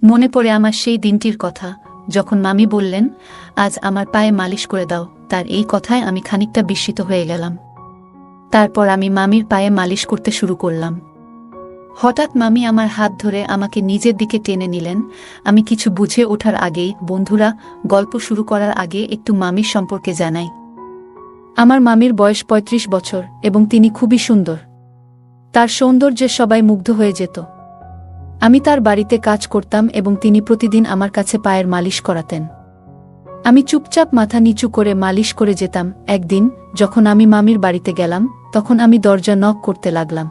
মনে পড়ে আমার সেই দিনটির কথা, যখন মামি বললেন, আজ আমার পায়ে মালিশ করে দাও। তার এই কথায় আমি খানিকটা বিস্মিত হয়ে গেলাম। তারপর আমি মামির পায়ে মালিশ করতে শুরু করলাম। হঠাৎ মামি আমার হাত ধরে আমাকে নিজের দিকে টেনে নিলেন। আমি কিছু বুঝে ওঠার আগেই, বন্ধুরা, গল্প শুরু করার আগে একটু মামির সম্পর্কে জানাই। আমার মামির বয়স ৩৫ বছর এবং তিনি খুবই সুন্দর। তার সৌন্দর্যে সবাই মুগ্ধ হয়ে যেত। আমি তার বাড়িতে কাজ করতাম এবং তিনি প্রতিদিন আমার কাছে পায়ের মালিশ করাতেন। আমি চুপচাপ মাথা নিচু করে মালিশ করে যেতাম। একদিন যখন আমি মামির বাড়িতে গেলাম, তখন আমি দরজা নক করতে লাগলাম।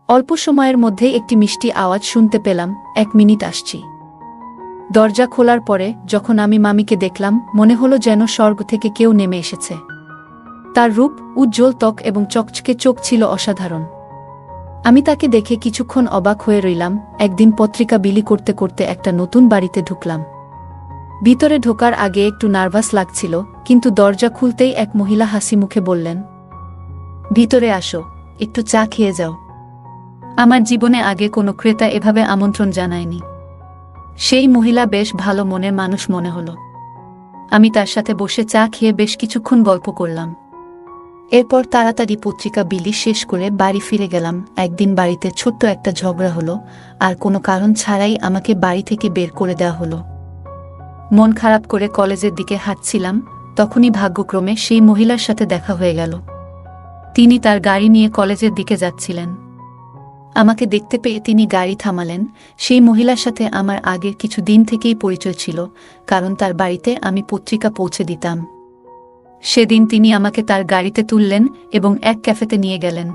অল্প সময়ের মধ্যে একটি মিষ্টি আওয়াজ শুনতে পেলাম, ১ মিনিট আসছি। দরজা খোলার পরে যখন আমি মামিকে দেখলাম, মনে হলো যেন স্বর্গ থেকে কেউ নেমে এসেছে। তার রূপ, উজ্জ্বল ত্বক এবং চকচকে চোখ ছিল অসাধারণ। আমি তাকে দেখে কিছুক্ষণ অবাক হয়ে রইলাম। একদিন পত্রিকা বিলি করতে করতে একটা নতুন বাড়িতে ঢুকলাম। ভিতরে ঢোকার আগে একটু নার্ভাস লাগছিল, কিন্তু দরজা খুলতেই এক মহিলা হাসি মুখে বললেন, ভিতরে আসো, একটু চা খেয়ে যাও। আমার জীবনে আগে কোনো ক্রেতা এভাবে আমন্ত্রণ জানায়নি। সেই মহিলা বেশ ভালো মনের মানুষ মনে হলো। আমি তার সাথে বসে চা খেয়ে বেশ কিছুক্ষণ গল্প করলাম। এরপর তাড়াতাড়ি পত্রিকা বিলি শেষ করে বাড়ি ফিরে গেলাম। একদিন বাড়িতে ছোট্ট একটা ঝগড়া হলো, আর কোনো কারণ ছাড়াই আমাকে বাড়ি থেকে বের করে দেওয়া হলো। মন খারাপ করে কলেজের দিকে হাঁটছিলাম, তখনই ভাগ্যক্রমে সেই মহিলার সাথে দেখা হয়ে গেল। তিনি তার গাড়ি নিয়ে কলেজের দিকে যাচ্ছিলেন। আমাকে দেখতে পেয়ে তিনি গাড়ি থামালেন। সেই মহিলার সাথে আমার আগের কিছু দিন থেকেই পরিচয় ছিল, কারণ তার বাড়িতে আমি পত্রিকা পৌঁছে দিতাম। সেদিন তিনি আমাকে তার গাড়িতে তুললেন এবং এক ক্যাফেতে নিয়ে গেলেন।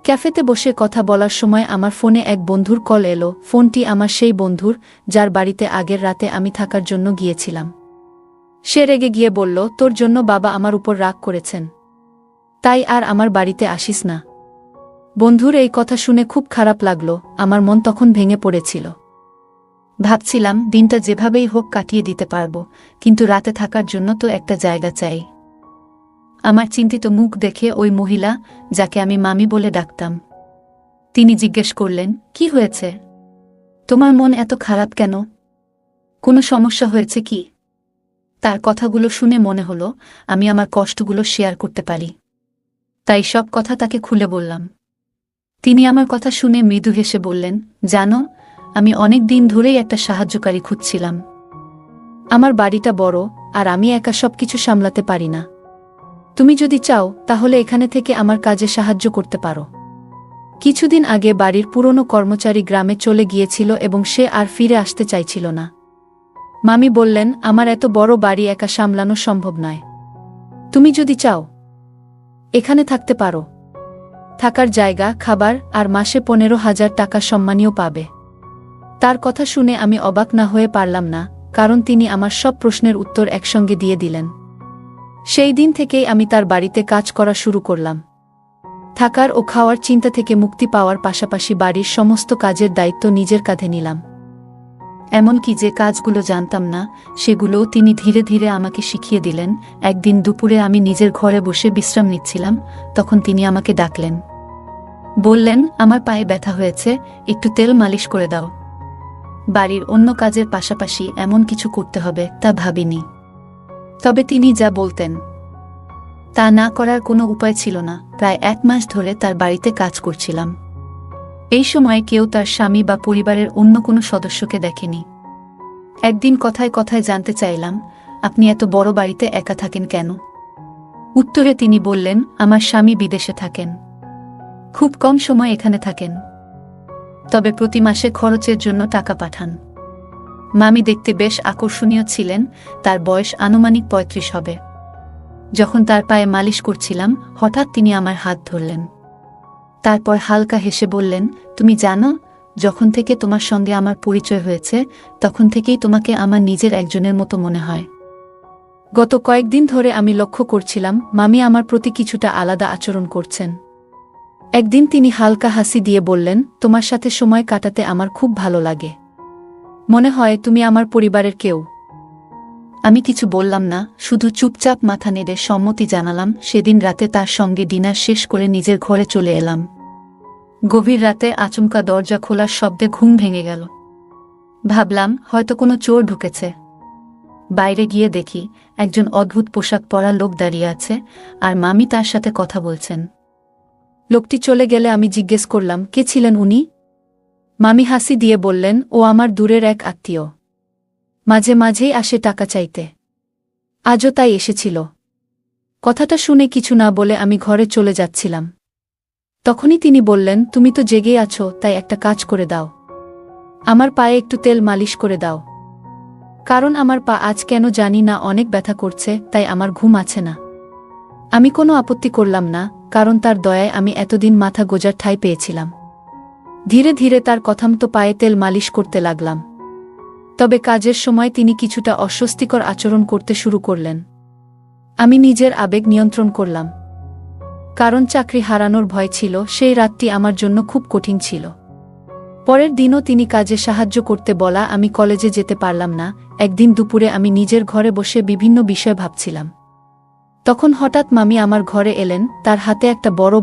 ক্যাফেতে বসে কথা বলার সময় আমার ফোনে এক বন্ধুর কল এলো। ফোনটি আমার সেই বন্ধুর, যার বাড়িতে আগের রাতে আমি থাকার জন্য গিয়েছিলাম। সে রেগে গিয়ে বলল, তোর জন্য বাবা আমার উপর রাগ করেছেন, তাই আর আমার বাড়িতে আসিস না। বন্ধুর এই কথা শুনে খুব খারাপ লাগলো। আমার মন তখন ভেঙে পড়েছিল। ভাবছিলাম দিনটা যেভাবেই হোক কাটিয়ে দিতে পারবো, কিন্তু রাতে থাকার জন্য তো একটা জায়গা চাই। আমার চিন্তিত মুখ দেখে ওই মহিলা, যাকে আমি মামি বলে ডাকতাম, তিনি জিজ্ঞেস করলেন, কি হয়েছে? তোমার মন এত খারাপ কেন? কোনো সমস্যা হয়েছে কি? তার কথাগুলো শুনে মনে হলো আমি আমার কষ্টগুলো শেয়ার করতে পারি। তাই সব কথা তাকে খুলে বললাম। তিনি আমার কথা শুনে মৃদু হেসে বললেন, জানো, আমি অনেক দিন ধরেই একটা সাহায্যকারী খুঁজছিলাম। আমার বাড়িটা বড়, আর আমি একা সবকিছু সামলাতে পারি না। তুমি যদি চাও তাহলে এখানে থেকে আমার কাজে সাহায্য করতে পারো। কিছুদিন আগে বাড়ির পুরনো কর্মচারী গ্রামে চলে গিয়েছিল এবং সে আর ফিরে আসতে চাইছিল না। মামি বললেন, আমার এত বড় বাড়ি একা সামলানো সম্ভব নয়। তুমি যদি চাও এখানে থাকতে পারো। থাকার জায়গা, খাবার আর মাসে ১৫,০০০ টাকা সম্মানীয় পাবে। তার কথা শুনে আমি অবাক না হয়ে পারলাম না, কারণ তিনি আমার সব প্রশ্নের উত্তর একসঙ্গে দিয়ে দিলেন। সেই দিন থেকেই আমি তার বাড়িতে কাজ করা শুরু করলাম। থাকার ও খাওয়ার চিন্তা থেকে মুক্তি পাওয়ার পাশাপাশি বাড়ির সমস্ত কাজের দায়িত্ব নিজের কাঁধে নিলাম। এমনকি যে কাজগুলো জানতাম না, সেগুলোও তিনি ধীরে ধীরে আমাকে শিখিয়ে দিলেন। একদিন দুপুরে আমি নিজের ঘরে বসে বিশ্রাম নিচ্ছিলাম, তখন তিনি আমাকে ডাকলেন। বললেন, আমার পায়ে ব্যথা হয়েছে, একটু তেল মালিশ করে দাও। বাড়ির অন্য কাজের পাশাপাশি এমন কিছু করতে হবে তা ভাবিনি। তবে তিনি যা বলতেন তা না করার কোনো উপায় ছিল না। প্রায় ১ মাস ধরে তার বাড়িতে কাজ করছিলাম। এই সময় কেউ তার স্বামী বা পরিবারের অন্য কোনো সদস্যকে দেখেনি। একদিন কথায় কথায় জানতে চাইলাম, আপনি এত বড় বাড়িতে একা থাকেন কেন? উত্তরে তিনি বললেন, আমার স্বামী বিদেশে থাকেন, খুব কম সময় এখানে থাকেন, তবে প্রতি মাসে খরচের জন্য টাকা পাঠান। মামি দেখতে বেশ আকর্ষণীয় ছিলেন, তার বয়স আনুমানিক ৩৫ হবে। যখন তার পায়ে মালিশ করছিলাম, হঠাৎ তিনি আমার হাত ধরলেন। তারপর হালকা হেসে বললেন, তুমি জানো, যখন থেকে তোমার সঙ্গে আমার পরিচয় হয়েছে, তখন থেকেই তোমাকে আমার নিজের একজনের মতো মনে হয়। গত কয়েকদিন ধরে আমি লক্ষ্য করছিলাম মামি আমার প্রতি কিছুটা আলাদা আচরণ করছেন। একদিন তিনি হালকা হাসি দিয়ে বললেন, তোমার সাথে সময় কাটাতে আমার খুব ভালো লাগে। মনে হয় তুমি আমার পরিবারের কেউ। আমি কিছু বললাম না, শুধু চুপচাপ মাথা নেড়ে সম্মতি জানালাম। সেদিন রাতে তার সঙ্গে ডিনার শেষ করে নিজের ঘরে চলে এলাম। গভীর রাতে আচমকা দরজা খোলার শব্দে ঘুম ভেঙে গেল। ভাবলাম হয়তো কোনো চোর ঢুকেছে। বাইরে গিয়ে দেখি একজন অদ্ভুত পোশাক পরা লোক দাঁড়িয়ে আছে আর মামি তার সাথে কথা বলছেন। লোকটি চলে গেলে আমি জিজ্ঞেস করলাম, কে ছিলেন উনি? মামি হাসি দিয়ে বললেন, ও আমার দূরের এক আত্মীয়, মাঝে মাঝেই আসে টাকা চাইতে। আজও তাই এসেছিল। কথাটা শুনে কিছু না বলে আমি ঘরে চলে যাচ্ছিলাম। তখনই তিনি বললেন, তুমি তো জেগে আছো, তাই একটা কাজ করে দাও, আমার পায়ে একটু তেল মালিশ করে দাও। কারণ আমার পা আজ কেন জানি না অনেক ব্যথা করছে, তাই আমার ঘুম আছে না। আমি কোনো আপত্তি করলাম না, কারণ তার দয়ায় আমি এতদিন মাথা গোজার ঠাঁই পেয়েছিলাম। ধীরে ধীরে তার কথামতো পায়ে তেল মালিশ করতে লাগলাম। তবে কাজের সময় তিনি কিছুটা অস্বস্তিকর আচরণ করতে শুরু করলেন। আমি নিজের আবেগ নিয়ন্ত্রণ করলাম, কারণ চাকরি হারানোর ভয় ছিল। সেই রাতটি আমার জন্য খুব কঠিন ছিল। পরের দিনও তিনি কাজে সাহায্য করতে বলা আমি কলেজে যেতে পারলাম না। একদিন দুপুরে আমি নিজের ঘরে বসে বিভিন্ন বিষয় ভাবছিলাম। তখন হঠাৎ মামি আমার ঘরে এলেন। তার হাতে একটা বড়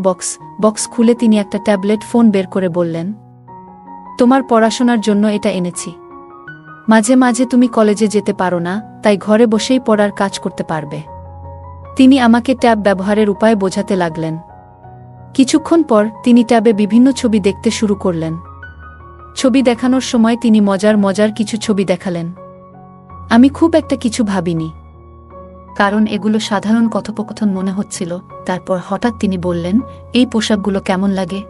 বক্স খুলে তিনি একটা ট্যাবলেট ফোন বের করে বললেন, তোমার পড়াশোনার জন্য এটা এনেছি। মাঝে মাঝে তুমি কলেজে যেতে পারো না, তাই ঘরে বসেই পড়ার কাজ করতে পারবে। তিনি আমাকে ট্যাব ব্যবহারের উপায় বোঝাতে লাগলেন। কিছুক্ষণ পর তিনি ট্যাবে বিভিন্ন ছবি দেখতে শুরু করলেন। ছবি দেখানোর সময় তিনি মজার কিছু ছবি দেখালেন। আমি খুব একটা কিছু ভাবিনি, কারণ এগুলো সাধারণ কথোপকথন মনে হচ্ছিল। তারপর হঠাৎ তিনি বললেন, এই পোশাকগুলো কেমন লাগে?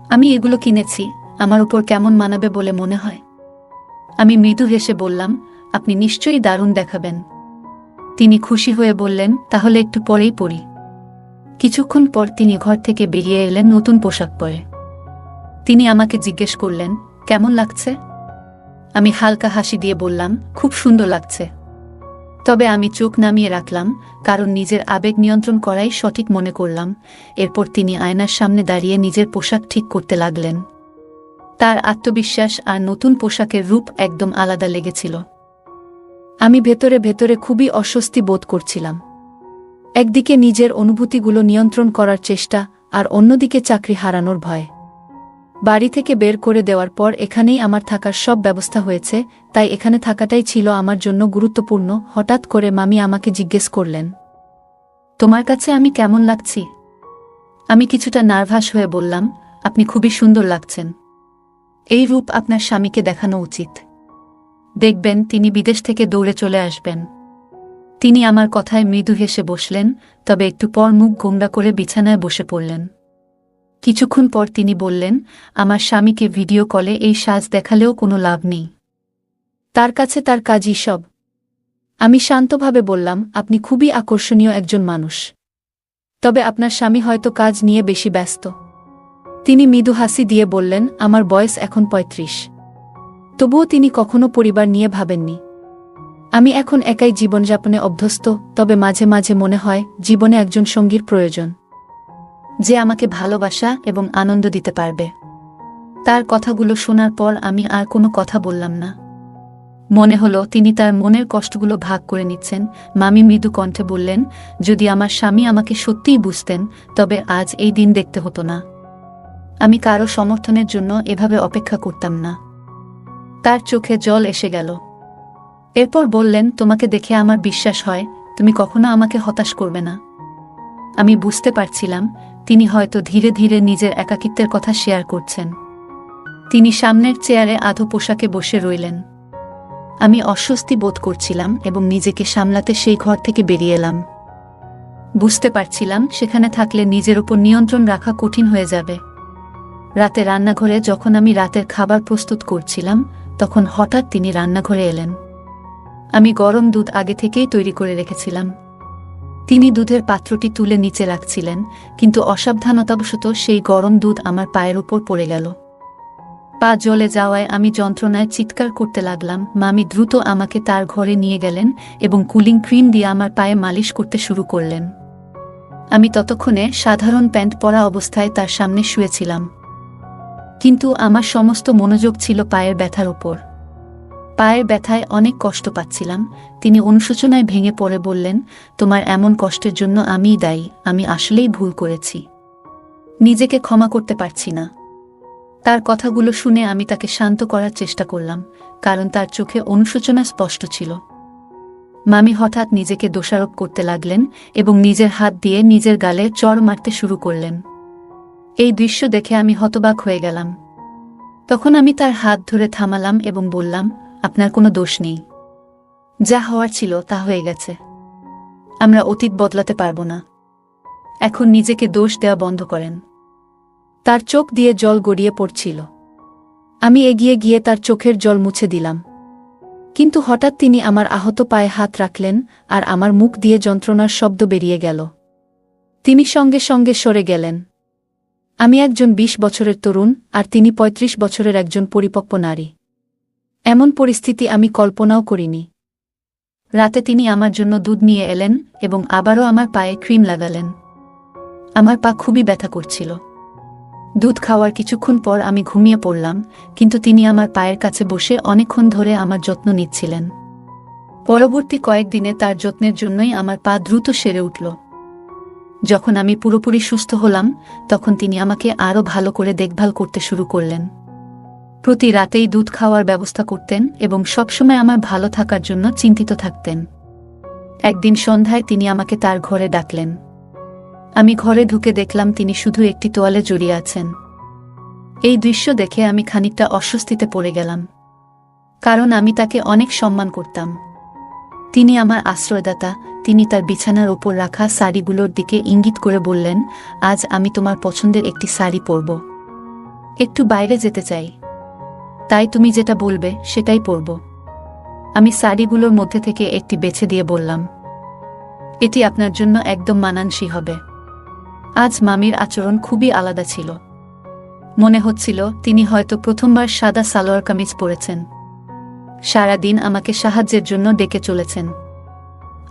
আমি এগুলো কিনেছি, আমার উপর কেমন মানাবে বলে মনে হয়? আমি মৃদু হেসে বললাম, আপনি নিশ্চয়ই দারুণ দেখাবেন। তিনি খুশি হয়ে বললেন, তাহলে একটু পরেই পরি। কিছুক্ষণ পর তিনি ঘর থেকে বেরিয়ে এলেন নতুন পোশাক পরে। তিনি আমাকে জিজ্ঞেস করলেন, কেমন লাগছে? আমি হালকা হাসি দিয়ে বললাম, খুব সুন্দর লাগছে। তবে আমি চোখ নামিয়ে রাখলাম, কারণ নিজের আবেগ নিয়ন্ত্রণ করাই সঠিক মনে করলাম। এরপর তিনি আয়নার সামনে দাঁড়িয়ে নিজের পোশাক ঠিক করতে লাগলেন। তার আত্মবিশ্বাস আর নতুন পোশাকের রূপ একদম আলাদা লেগেছিল। আমি ভেতরে ভেতরে খুবই অস্বস্তি বোধ করছিলাম। একদিকে নিজের অনুভূতিগুলো নিয়ন্ত্রণ করার চেষ্টা, আর অন্যদিকে চাকরি হারানোর ভয়। বাড়ি থেকে বের করে দেওয়ার পর এখানেই আমার থাকার সব ব্যবস্থা হয়েছে, তাই এখানে থাকাটাই ছিল আমার জন্য গুরুত্বপূর্ণ। হঠাৎ করে মামি আমাকে জিজ্ঞেস করলেন, তোমার কাছে আমি কেমন লাগছি? আমি কিছুটা নার্ভাস হয়ে বললাম, আপনি খুবই সুন্দর লাগছেন। এই রূপ আপনার স্বামীকে দেখানো উচিত। দেখবেন তিনি বিদেশ থেকে দৌড়ে চলে আসবেন। তিনি আমার কথায় মৃদু হেসে বসলেন, তবে একটু পর মুখ গোমড়া করে বিছানায় বসে পড়লেন। কিছুক্ষণ পর তিনি বললেন, আমার স্বামীকে ভিডিও কলে এই সাজ দেখালেও কোনো লাভ নেই, তার কাছে তার কাজই সব। আমি শান্তভাবে বললাম, আপনি খুবই আকর্ষণীয় একজন মানুষ, তবে আপনার স্বামী হয়তো কাজ নিয়ে বেশি ব্যস্ত। তিনি মৃদু হাসি দিয়ে বললেন, আমার বয়স এখন ৩৫। তবুও তিনি কখনো পরিবার নিয়ে ভাবেননি। আমি এখন একাই জীবনযাপনে অভ্যস্ত, তবে মাঝে মাঝে মনে হয় জীবনে একজন সঙ্গীর প্রয়োজন, যে আমাকে ভালোবাসা এবং আনন্দ দিতে পারবে। তার কথাগুলো শোনার পর আমি আর কোনো কথা বললাম না। মনে হলো তিনি তার মনের কষ্টগুলো ভাগ করে নিচ্ছেন। মামি মৃদু কণ্ঠে বললেন, যদি আমার স্বামী আমাকে সত্যিই বুঝতেন, তবে আজ এই দিন দেখতে হতো না। আমি কারো সমর্থনের জন্য এভাবে অপেক্ষা করতাম না। তার চোখে জল এসে গেল। এরপর বললেন, তোমাকে দেখে আমার বিশ্বাস হয় তুমি কখনো আমাকে হতাশ করবে না। আমি বুঝতে পারছিলাম তিনি হয়তো ধীরে ধীরে নিজের একাকিত্বের কথা শেয়ার করছেন। তিনি সামনের চেয়ারে আধো পোশাকে বসে রইলেন। আমি অস্বস্তি বোধ করছিলাম এবং নিজেকে সামলাতে সেই ঘর থেকে বেরিয়ে এলাম। বুঝতে পারছিলাম সেখানে থাকলে নিজের উপর নিয়ন্ত্রণ রাখা কঠিন হয়ে যাবে। রাতে রান্নাঘরে যখন আমি রাতের খাবার প্রস্তুত করছিলাম, তখন হঠাৎ তিনি রান্নাঘরে এলেন। আমি গরম দুধ আগে থেকেই তৈরি করে রেখেছিলাম। তিনি দুধের পাত্রটি তুলে নিচে রাখছিলেন, কিন্তু অসাবধানতাবশত সেই গরম দুধ আমার পায়ের উপর পড়ে গেল। পা জ্বলে যাওয়ায় আমি যন্ত্রণায় চিৎকার করতে লাগলাম। মামি দ্রুত আমাকে তার ঘরে নিয়ে গেলেন এবং কুলিং ক্রিম দিয়ে আমার পায়ে মালিশ করতে শুরু করলেন। আমি ততক্ষণে সাধারণ প্যান্ট পরা অবস্থায় তার সামনে শুয়েছিলাম, কিন্তু আমার সমস্ত মনোযোগ ছিল পায়ের ব্যথার উপর। পায়ের ব্যথায় অনেক কষ্ট পাচ্ছিলাম। তিনি অনুশোচনায় ভেঙে পড়ে বললেন, তোমার এমন কষ্টের জন্য আমিই দায়ী। আমি আসলেই ভুল করেছি, নিজেকে ক্ষমা করতে পারছি না। তার কথাগুলো শুনে আমি তাকে শান্ত করার চেষ্টা করলাম, কারণ তার চোখে অনুশোচনা স্পষ্ট ছিল। মামি হঠাৎ নিজেকে দোষারোপ করতে লাগলেন এবং নিজের হাত দিয়ে নিজের গালে চড় মারতে শুরু করলেন। এই দৃশ্য দেখে আমি হতবাক হয়ে গেলাম। তখন আমি তার হাত ধরে থামালাম এবং বললাম, আপনার কোনো দোষ নেই। যা হওয়ার ছিল তা হয়ে গেছে। আমরা অতীত বদলাতে পারব না। এখন নিজেকে দোষ দেওয়া বন্ধ করেন। তার চোখ দিয়ে জল গড়িয়ে পড়ছিল। আমি এগিয়ে গিয়ে তার চোখের জল মুছে দিলাম। কিন্তু হঠাৎ তিনি আমার আহত পায়ে হাত রাখলেন আর আমার মুখ দিয়ে যন্ত্রণার শব্দ বেরিয়ে গেল। তিনি সঙ্গে সঙ্গে সরে গেলেন। আমি একজন ২০ বছরের তরুণ আর তিনি ৩৫ বছরের একজন পরিপক্ব নারী। এমন পরিস্থিতি আমি কল্পনাও করিনি। রাতে তিনি আমার জন্য দুধ নিয়ে এলেন এবং আবারও আমার পায়ে ক্রিম লাগালেন। আমার পা খুবই ব্যথা করছিল। দুধ খাওয়ার কিছুক্ষণ পর আমি ঘুমিয়ে পড়লাম, কিন্তু তিনি আমার পায়ের কাছে বসে অনেকক্ষণ ধরে আমার যত্ন নিচ্ছিলেন। পরবর্তী কয়েকদিনে তার যত্নের জন্যই আমার পা দ্রুত সেরে উঠল। যখন আমি পুরোপুরি সুস্থ হলাম, তখন তিনি আমাকে আরও ভালো করে দেখভাল করতে শুরু করলেন। প্রতি রাতেই দুধ খাওয়ার ব্যবস্থা করতেন এবং সবসময় আমার ভালো থাকার জন্য চিন্তিত থাকতেন। একদিন সন্ধ্যায় তিনি আমাকে তার ঘরে ডাকলেন। আমি ঘরে ঢুকে দেখলাম তিনি শুধু একটি তোয়ালে জড়িয়ে আছেন। এই দৃশ্য দেখে আমি খানিকটা অস্বস্তিতে পড়ে গেলাম, কারণ আমি তাকে অনেক সম্মান করতাম। তিনি আমার আশ্রয়দাতা। তিনি তার বিছানার ওপর রাখা শাড়িগুলোর দিকে ইঙ্গিত করে বললেন, আজ আমি তোমার পছন্দের একটি শাড়ি পরব। একটু বাইরে যেতে চাই, তাই তুমি যেটা বলবে সেটাই পরব। আমি শাড়িগুলোর মধ্যে থেকে একটি বেছে দিয়ে বললাম, এটি আপনার জন্য একদম মানানসই হবে। আজ মামির আচরণ খুবই আলাদা ছিল। মনে হচ্ছিল তিনি হয়তো প্রথমবার সাদা সালোয়ার কামিজ পরেছেন। সারাদিন আমাকে সাহায্যের জন্য ডেকে চলেছেন।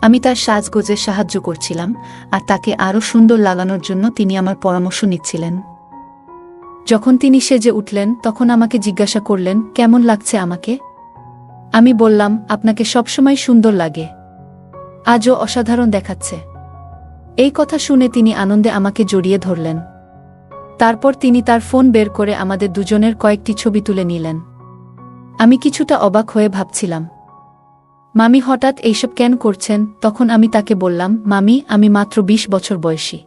আমি তার সাজগোজে সাহায্য করছিলাম আর তাকে আরও সুন্দর লাগানোর জন্য তিনি আমার পরামর্শ নিচ্ছিলেন। যখন তিনি সেজে উঠলেন, তখন আমাকে জিজ্ঞাসা করলেন, কেমন লাগছে আমাকে? আমি বললাম, আপনাকে সবসময় সুন্দর লাগে, আজও অসাধারণ দেখাচ্ছে। এই কথা শুনে তিনি আনন্দে আমাকে জড়িয়ে ধরলেন। তারপর তিনি তার ফোন বের করে আমাদের দুজনের কয়েকটি ছবি তুলে নিলেন। আমি কিছুটা অবাক হয়ে ভাবছিলাম, মামি হঠাৎ এইসব কেন করছেন? তখন আমি তাকে বললাম, মামি, আমি মাত্র ২০ বছর বয়সী।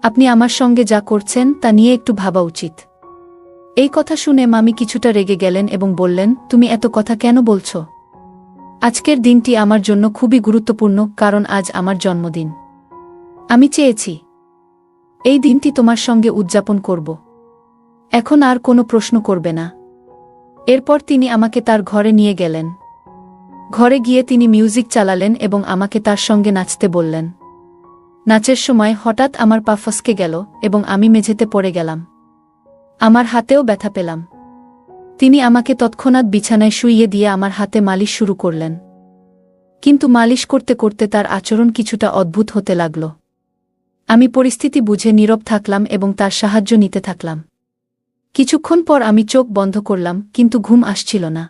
আপনি আমার সঙ্গে যা করছেন তা নিয়ে একটু ভাবা উচিত। এই কথা শুনে মামি কিছুটা রেগে গেলেন এবং বললেন, তুমি এত কথা কেন বলছো? আজকের দিনটি আমার জন্য খুবই গুরুত্বপূর্ণ, কারণ আজ আমার জন্মদিন। আমি চেয়েছি এই দিনটি তোমার সঙ্গে উদযাপন করব। এখন আর কোনো প্রশ্ন করবে না। এরপর তিনি আমাকে তার ঘরে নিয়ে গেলেন। ঘরে গিয়ে তিনি মিউজিক চালালেন এবং আমাকে তার সঙ্গে নাচতে বললেন। নাচের সময় হঠাৎ আমার পা ফসকে গেল এবং আমি মেঝেতে পড়ে গেলাম। আমার হাতেও ব্যথা পেলাম। তিনি আমাকে তৎক্ষণাৎ বিছানায় শুইয়ে দিয়ে আমার হাতে মালিশ শুরু করলেন। কিন্তু মালিশ করতে করতে তার আচরণ কিছুটা অদ্ভুত হতে লাগল। আমি পরিস্থিতি বুঝে নীরব থাকলাম এবং তার সাহায্য নিতে থাকলাম। কিছুক্ষণ পর আমি চোখ বন্ধ করলাম, কিন্তু ঘুম আসছিল না।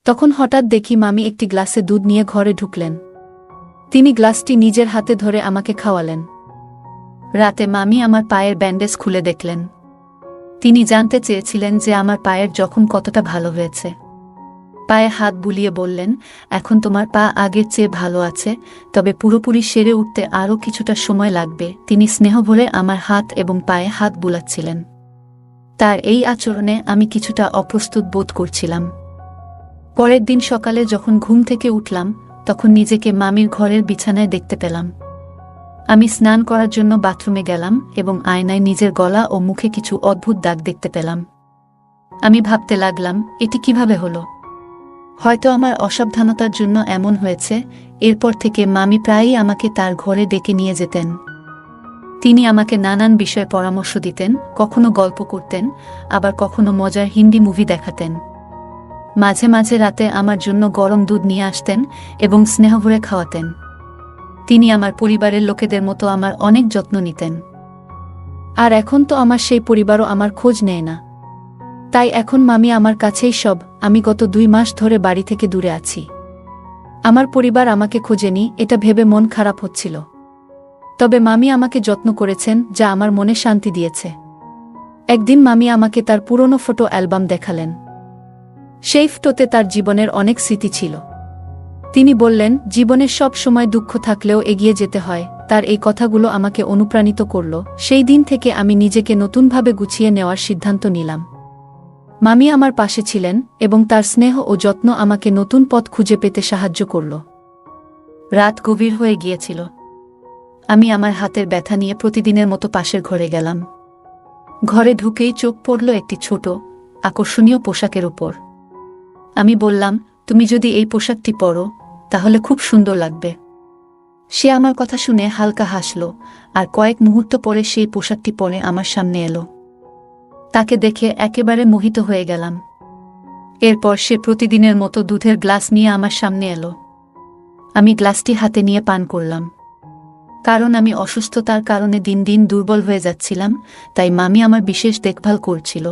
তখন হঠাৎ দেখি মামি একটি গ্লাসে দুধ নিয়ে ঘরে ঢুকলেন। তিনি গ্লাসটি নিজের হাতে ধরে আমাকে খাওয়ালেন। রাতে মামি আমার পায়ের ব্যান্ডেজ খুলে দেখলেন। তিনি জানতে চেয়েছিলেন যে আমার পায়ের জখম কতটা ভালো হয়েছে। পায়ে হাত বুলিয়ে বললেন, এখন তোমার পা আগের চেয়ে ভালো আছে, তবে পুরোপুরি সেরে উঠতে আরও কিছুটা সময় লাগবে। তিনি স্নেহ ভরে আমার হাত এবং পায়ে হাত বুলাচ্ছিলেন। তার এই আচরণে আমি কিছুটা অপ্রস্তুত বোধ করছিলাম। পরের দিন সকালে যখন ঘুম থেকে উঠলাম, তখন নিজেকে মামির ঘরের বিছানায় দেখতে পেলাম। আমি স্নান করার জন্য বাথরুমে গেলাম এবং আয়নায় নিজের গলা ও মুখে কিছু অদ্ভুত দাগ দেখতে পেলাম। আমি ভাবতে লাগলাম, এটি কিভাবে হলো? হয়তো আমার অসাবধানতার জন্য এমন হয়েছে। এরপর থেকে মামি প্রায়ই আমাকে তার ঘরে ডেকে নিয়ে যেতেন। তিনি আমাকে নানান বিষয়ে পরামর্শ দিতেন, কখনো গল্প করতেন, আবার কখনো মজার হিন্দি মুভি দেখাতেন। মাঝে মাঝে রাতে আমার জন্য গরম দুধ নিয়ে আসতেন এবং স্নেহ ভরে খাওয়াতেন। তিনি আমার পরিবারের লোকেদের মতো আমার অনেক যত্ন নিতেন। আর এখন তো আমার সেই পরিবারও আমার খোঁজ নেয় না। তাই এখন মামি আমার কাছেই সব। আমি গত ২ মাস ধরে বাড়ি থেকে দূরে আছি। আমার পরিবার আমাকে খোঁজেনি, এটা ভেবে মন খারাপ হচ্ছিল। তবে মামি আমাকে যত্ন করেছেন, যা আমার মনে শান্তি দিয়েছে। একদিন মামি আমাকে তার পুরনো ফটো অ্যালবাম দেখালেন। সেই ফটোতে তার জীবনের অনেক স্মৃতি ছিল। তিনি বললেন, জীবনের সব সময় দুঃখ থাকলেও এগিয়ে যেতে হয়। তার এই কথাগুলো আমাকে অনুপ্রাণিত করল। সেই দিন থেকে আমি নিজেকে নতুনভাবে গুছিয়ে নেওয়ার সিদ্ধান্ত নিলাম। মামি আমার পাশে ছিলেন এবং তার স্নেহ ও যত্ন আমাকে নতুন পথ খুঁজে পেতে সাহায্য করল। রাত গভীর হয়ে গিয়েছিল। আমি আমার হাতের ব্যথা নিয়ে প্রতিদিনের মতো পাশের ঘরে গেলাম। ঘরে ঢুকেই চোখ পড়ল একটি ছোট, আকর্ষণীয় পোশাকের উপর। আমি বললাম, তুমি যদি এই পোশাকটি পরো তাহলে খুব সুন্দর লাগবে। সে আমার কথা শুনে হালকা হাসল, আর কয়েক মুহূর্ত পরে সেই পোশাকটি পরে আমার সামনে এলো। তাকে দেখে একেবারে মোহিত হয়ে গেলাম। এরপর সে প্রতিদিনের মতো দুধের গ্লাস নিয়ে আমার সামনে এলো। আমি গ্লাসটি হাতে নিয়ে পান করলাম। কারণ আমি অসুস্থতার কারণে দিন দিন দুর্বল হয়ে যাচ্ছিলাম, তাই মামি আমার বিশেষ দেখভাল করছিল।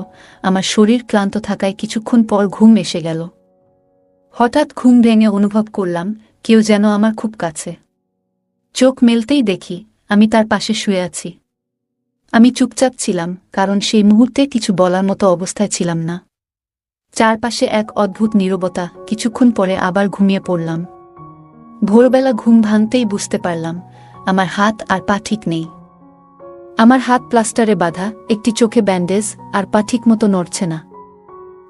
আমার শরীর ক্লান্ত থাকায় কিছুক্ষণ পর ঘুম এসে গেল। হঠাৎ ঘুম ভেঙে অনুভব করলাম কেউ যেন আমার খুব কাছে। চোখ মেলতেই দেখি আমি তার পাশে শুয়ে আছি। আমি চুপচাপ ছিলাম, কারণ সেই মুহূর্তে কিছু বলার মতো অবস্থায় ছিলাম না। চারপাশে এক অদ্ভুত নীরবতা। কিছুক্ষণ পরে আবার ঘুমিয়ে পড়লাম। ভোরবেলা ঘুম ভাঙতেই বুঝতে পারলাম আমার হাত আর পা ঠিক নেই। আমার হাত প্লাস্টারে বাঁধা, একটি চোখে ব্যান্ডেজ, আর পা ঠিক মতো নড়ছে না।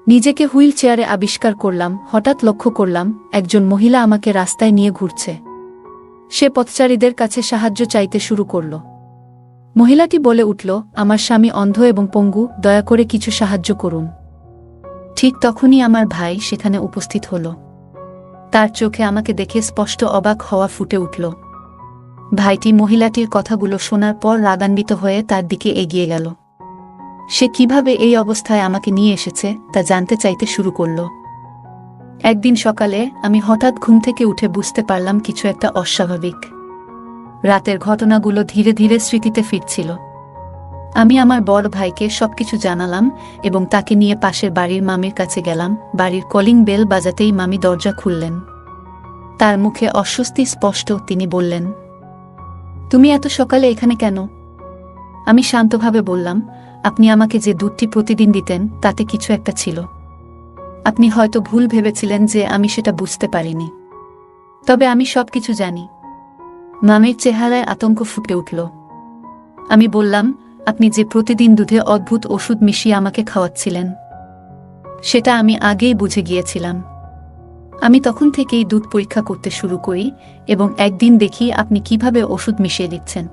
নিজেকে হুইল চেয়ারে আবিষ্কার করলাম। হঠাৎ লক্ষ্য করলাম একজন মহিলা আমাকে রাস্তায় নিয়ে ঘুরছে। সে পথচারীদের কাছে সাহায্য চাইতে শুরু করল। মহিলাটি বলে উঠল, আমার স্বামী অন্ধ এবং পঙ্গু, দয়া করে কিছু সাহায্য করুন। ঠিক তখনই আমার ভাই সেখানে উপস্থিত হল। তার চোখে আমাকে দেখে স্পষ্ট অবাক হওয়া ফুটে উঠল। ভাইটি মহিলাটির কথাগুলো শোনার পর রাগান্বিত হয়ে তার দিকে এগিয়ে গেল। সে কিভাবে এই অবস্থায় আমাকে নিয়ে এসেছে তা জানতে চাইতে শুরু করল। একদিন সকালে আমি হঠাৎ ঘুম থেকে উঠে বুঝতে পারলাম কিছু একটা অস্বাভাবিক। রাতের ঘটনাগুলো ধীরে ধীরে স্মৃতিতে ফিরছিল। আমি আমার বড় ভাইকে সবকিছু জানালাম এবং তাকে নিয়ে পাশের বাড়ির মামির কাছে গেলাম। বাড়ির কলিং বেল বাজাতেই মামি দরজা খুললেন। তার মুখে অস্বস্তি স্পষ্ট। তিনি বললেন, তুমি এত সকালে এখানে কেন? আমি শান্তভাবে বললাম, আপনি আমাকে যে দুধটি প্রতিদিন দিতেন তাতে কিছু একটা ছিল। আপনি হয়তো ভুল ভেবেছিলেন যে আমি সেটা বুঝতে পারিনি। তবে আমি সবকিছু জানি। মামির চেহারায় আতঙ্ক ফুটে উঠল। আমি বললাম, আপনি যে প্রতিদিন দুধে অদ্ভুত ওষুধ মিশিয়ে আমাকে খাওয়াচ্ছিলেন সেটা আমি আগেই বুঝে গিয়েছিলাম। আমি তখন থেকেই দুধ পরীক্ষা করতে শুরু করি এবং একদিন দেখি আপনি কিভাবে ওষুধ মিশিয়ে দিচ্ছেন।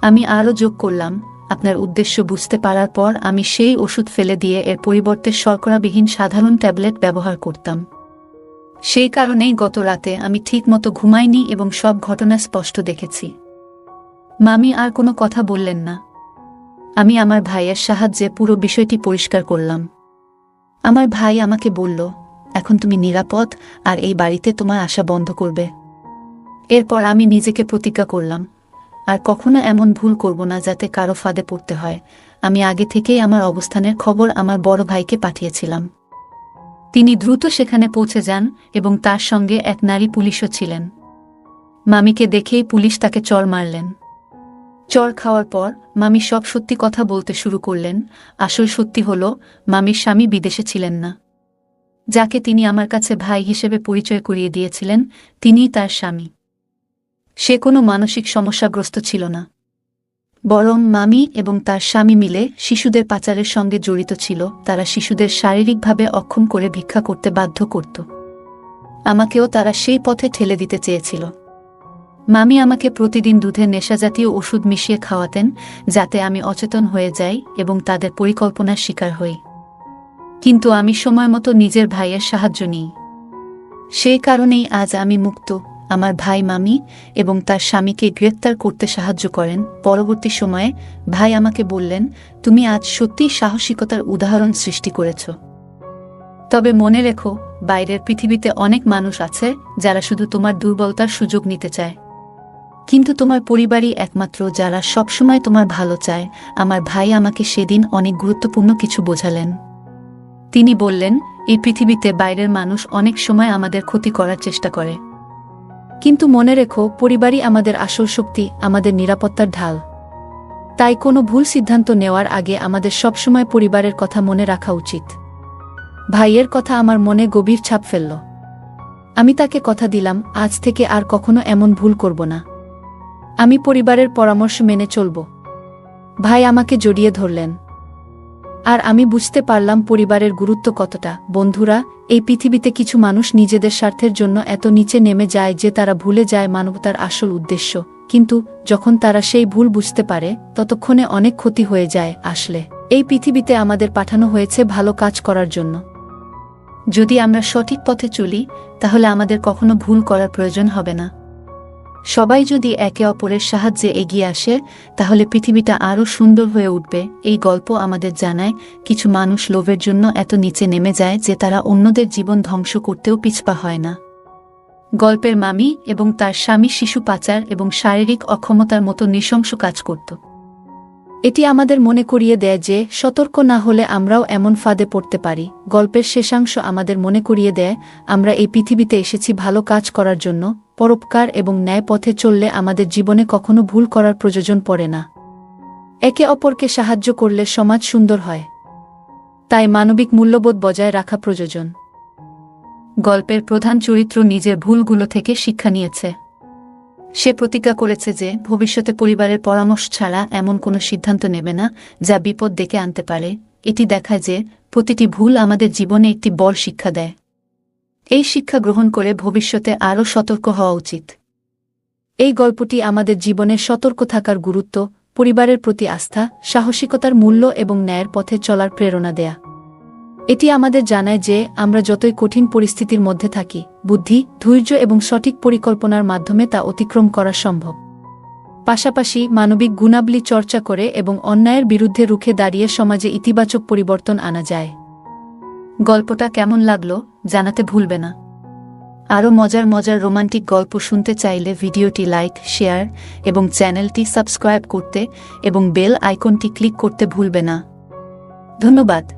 আমি আরও যোগ করলাম, আপনার উদ্দেশ্য বুঝতে পারার পর আমি সেই ওষুধ ফেলে দিয়ে এর পরিবর্তে শর্করাবিহীন সাধারণ ট্যাবলেট ব্যবহার করতাম। সেই কারণেই গত রাতে আমি ঠিকমতো ঘুমাইনি এবং সব ঘটনা স্পষ্ট দেখেছি। মামি আর কোনো কথা বললেন না। আমি আমার ভাইয়ের সাহায্যে পুরো বিষয়টি পরিষ্কার করলাম। আমার ভাই আমাকে বলল, এখন তুমি নিরাপদ আর এই বাড়িতে তোমার আসা বন্ধ করবে। এরপর আমি নিজেকে প্রতিজ্ঞা করলাম, আর কখনো এমন ভুল করব না যাতে কারো ফাঁদে পড়তে হয়। আমি আগে থেকেই আমার অবস্থানের খবর আমার বড় ভাইকে পাঠিয়েছিলাম। তিনি দ্রুত সেখানে পৌঁছে যান এবং তার সঙ্গে এক নারী পুলিশও ছিলেন। মামিকে দেখেই পুলিশ তাকে চড় মারলেন। চড় খাওয়ার পর মামি সব সত্যি কথা বলতে শুরু করলেন। আসল সত্যি হলো, মামির স্বামী বিদেশে ছিলেন না। যাকে তিনি আমার কাছে ভাই হিসেবে পরিচয় করিয়ে দিয়েছিলেন তিনিই তার স্বামী। সে কোনো মানসিক সমস্যাগ্রস্ত ছিল না, বরং মামি এবং তার স্বামী মিলে শিশুদের পাচারের সঙ্গে জড়িত ছিল। তারা শিশুদের শারীরিকভাবে অক্ষম করে ভিক্ষা করতে বাধ্য করত। আমাকেও তারা সেই পথে ঠেলে দিতে চেয়েছিল। মামি আমাকে প্রতিদিন দুধে নেশাজাতীয় ওষুধ মিশিয়ে খাওয়াতেন যাতে আমি অচেতন হয়ে যাই এবং তাদের পরিকল্পনার শিকার হই। কিন্তু আমি সময়মতো নিজের ভাইয়ের সাহায্য নিই। সেই কারণেই আজ আমি মুক্ত। আমার ভাই মামি এবং তার স্বামীকে গ্রেপ্তার করতে সাহায্য করেন। পরবর্তী সময়ে ভাই আমাকে বললেন, তুমি আজ সত্যিই সাহসিকতার উদাহরণ সৃষ্টি করেছ। তবে মনে রেখো, বাইরের পৃথিবীতে অনেক মানুষ আছে যারা শুধু তোমার দুর্বলতার সুযোগ নিতে চায়, কিন্তু তোমার পরিবারই একমাত্র যারা সবসময় তোমার ভালো চায়। আমার ভাই আমাকে সেদিন অনেক গুরুত্বপূর্ণ কিছু বোঝালেন। তিনি বললেন, এই পৃথিবীতে বাইরের মানুষ অনেক সময় আমাদের ক্ষতি করার চেষ্টা করে, কিন্তু মনে রেখো, পরিবারই আমাদের আসল শক্তি, আমাদের নিরাপত্তার ঢাল। তাই কোনো ভুল সিদ্ধান্ত নেওয়ার আগে আমাদের সবসময় পরিবারের কথা মনে রাখা উচিত। ভাইয়ের কথা আমার মনে গভীর ছাপ ফেলল। আমি তাকে কথা দিলাম, আজ থেকে আর কখনো এমন ভুল করব না। আমি পরিবারের পরামর্শ মেনে চলব। ভাই আমাকে জড়িয়ে ধরলেন। আর আমি বুঝতে পারলাম পরিবারের গুরুত্ব কতটা। বন্ধুরা, এই পৃথিবীতে কিছু মানুষ নিজেদের স্বার্থের জন্য এত নিচে নেমে যায় যে তারা ভুলে যায় মানবতার আসল উদ্দেশ্য। কিন্তু যখন তারা সেই ভুল বুঝতে পারে, ততক্ষণে অনেক ক্ষতি হয়ে যায়। আসলে এই পৃথিবীতে আমাদের পাঠানো হয়েছে ভালো কাজ করার জন্য। যদি আমরা সঠিক পথে চলি, তাহলে আমাদের কখনো ভুল করার প্রয়োজন হবে না। সবাই যদি একে অপরের সাহায্যে এগিয়ে আসে, তাহলে পৃথিবীটা আরও সুন্দর হয়ে উঠবে। এই গল্প আমাদের জানায়, কিছু মানুষ লোভের জন্য এত নিচে নেমে যায় যে তারা অন্যদের জীবন ধ্বংস করতেও পিছপা হয় না। গল্পের মামি এবং তার স্বামী শিশু পাচার এবং শারীরিক অক্ষমতার মতো নৃশংস কাজ করত। এটি আমাদের মনে করিয়ে দেয় যে সতর্ক না হলে আমরাও এমন ফাঁদে পড়তে পারি। গল্পের শেষাংশ আমাদের মনে করিয়ে দেয়, আমরা এই পৃথিবীতে এসেছি ভালো কাজ করার জন্য। পরোপকার এবং ন্যায় পথে চললে আমাদের জীবনে কখনো ভুল করার প্রয়োজন পড়ে না। একে অপরকে সাহায্য করলে সমাজ সুন্দর হয়। তাই মানবিক মূল্যবোধ বজায় রাখা প্রয়োজন। গল্পের প্রধান চরিত্র নিজের ভুলগুলো থেকে শিক্ষা নিয়েছে। সে প্রতিজ্ঞা করেছে যে ভবিষ্যতে পরিবারের পরামর্শ ছাড়া এমন কোনো সিদ্ধান্ত নেবে না যা বিপদ ডেকে আনতে পারে। এটি দেখায় যে প্রতিটি ভুল আমাদের জীবনে একটি বড় শিক্ষা দেয়। এই শিক্ষা গ্রহণ করে ভবিষ্যতে আরও সতর্ক হওয়া উচিত। এই গল্পটি আমাদের জীবনে সতর্ক থাকার গুরুত্ব, পরিবারের প্রতি আস্থা, সাহসিকতার মূল্য এবং ন্যায়ের পথে চলার প্রেরণা দেয়া। এটি আমাদের জানায় যে আমরা যতই কঠিন পরিস্থিতির মধ্যে থাকি, বুদ্ধি, ধৈর্য এবং সঠিক পরিকল্পনার মাধ্যমে তা অতিক্রম করা সম্ভব। পাশাপাশি মানবিক গুণাবলী চর্চা করে এবং অন্যায়ের বিরুদ্ধে রুখে দাঁড়িয়ে সমাজে ইতিবাচক পরিবর্তন আনা যায়। গল্পটা কেমন লাগলো জানাতে ভুলবে না। আরও মজার মজার রোমান্টিক গল্প শুনতে চাইলে ভিডিওটি লাইক, শেয়ার এবং চ্যানেলটি সাবস্ক্রাইব করতে এবং বেল আইকনটি ক্লিক করতে ভুলবে না। ধন্যবাদ।